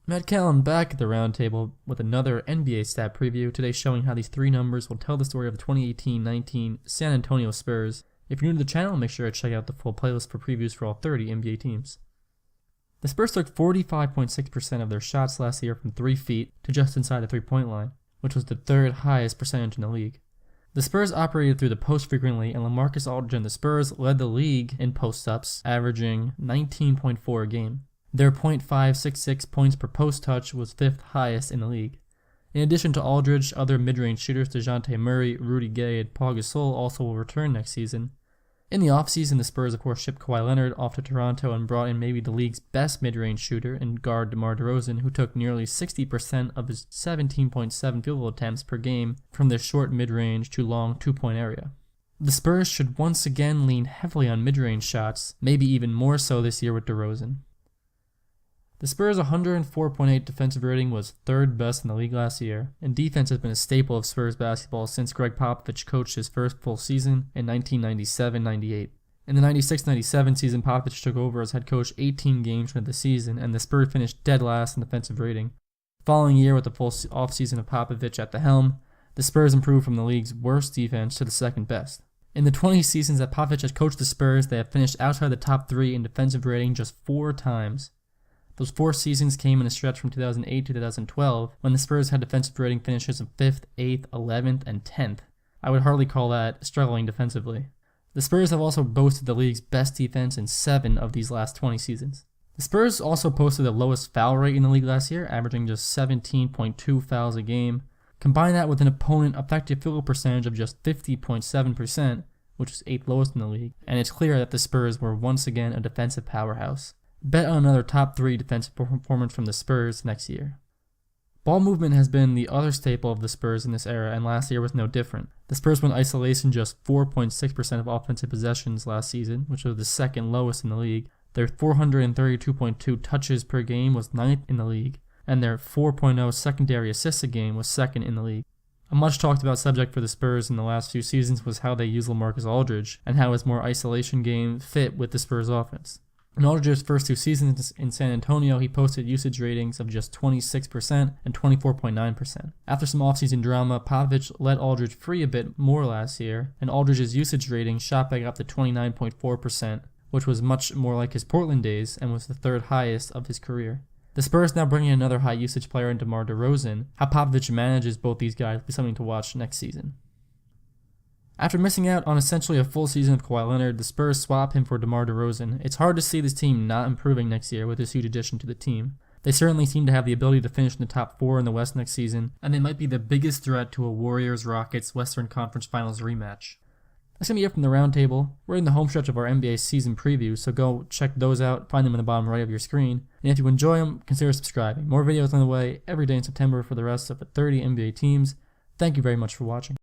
Matt Callan back at the roundtable with another NBA stat preview, today showing how these three numbers will tell the story of the 2018-19 San Antonio Spurs. If you're new to the channel, make sure to check out the full playlist for previews for all 30 NBA teams. The Spurs took 45.6% of their shots last year from 3 feet to just inside the three-point line, which was the third highest percentage in the league. The Spurs operated through the post frequently, and LaMarcus, Aldridge and the Spurs led the league in post-ups, averaging 19.4 a game. Their .566 points per post touch was 5th highest in the league. In addition to Aldridge, other mid-range shooters DeJounte Murray, Rudy Gay, and Paul Gasol also will return next season. In the offseason, the Spurs of course shipped Kawhi Leonard off to Toronto and brought in maybe the league's best mid-range shooter in guard DeMar DeRozan, who took nearly 60% of his 17.7 field goal attempts per game from their short mid-range to long two-point area. The Spurs should once again lean heavily on mid-range shots, maybe even more so this year with DeRozan. The Spurs' 104.8 defensive rating was third best in the league last year, and defense has been a staple of Spurs basketball since Greg Popovich coached his first full season in 1997-98. In the 96-97 season, Popovich took over as head coach 18 games into the season, and the Spurs finished dead last in defensive rating. The following year, with the full offseason of Popovich at the helm, the Spurs improved from the league's worst defense to the second best. In the 20 seasons that Popovich has coached the Spurs, they have finished outside the top 3 in defensive rating just 4 times. Those 4 seasons came in a stretch from 2008 to 2012, when the Spurs had defensive rating finishes of 5th, 8th, 11th, and 10th. I would hardly call that struggling defensively. The Spurs have also boasted the league's best defense in 7 of these last 20 seasons. The Spurs also posted the lowest foul rate in the league last year, averaging just 17.2 fouls a game. Combine that with an opponent effective field goal percentage of just 50.7%, which is 8th lowest in the league, and it's clear that the Spurs were once again a defensive powerhouse. Bet on another top 3 defensive performance from the Spurs next year. Ball movement has been the other staple of the Spurs in this era, and last year was no different. The Spurs went isolation just 4.6% of offensive possessions last season, which was the second lowest in the league. Their 432.2 touches per game was 9th in the league, and their 4.0 secondary assists a game was 2nd in the league. A much talked about subject for the Spurs in the last few seasons was how they use LaMarcus Aldridge, and how his more isolation game fit with the Spurs offense. In Aldridge's first 2 seasons in San Antonio, he posted usage ratings of just 26% and 24.9%. After some offseason drama, Popovich let Aldridge free a bit more last year, and Aldridge's usage rating shot back up to 29.4%, which was much more like his Portland days and was the 3rd highest of his career. The Spurs now bringing another high usage player in DeMar DeRozan. How Popovich manages both these guys will be something to watch next season. After missing out on essentially a full season of Kawhi Leonard, the Spurs swap him for DeMar DeRozan. It's hard to see this team not improving next year with this huge addition to the team. They certainly seem to have the ability to finish in the top 4 in the West next season, and they might be the biggest threat to a Warriors-Rockets Western Conference Finals rematch. That's going to be it from the roundtable. We're in the home stretch of our NBA season preview, so go check those out, find them in the bottom right of your screen. And if you enjoy them, consider subscribing. More videos on the way every day in September for the rest of the 30 NBA teams. Thank you very much for watching.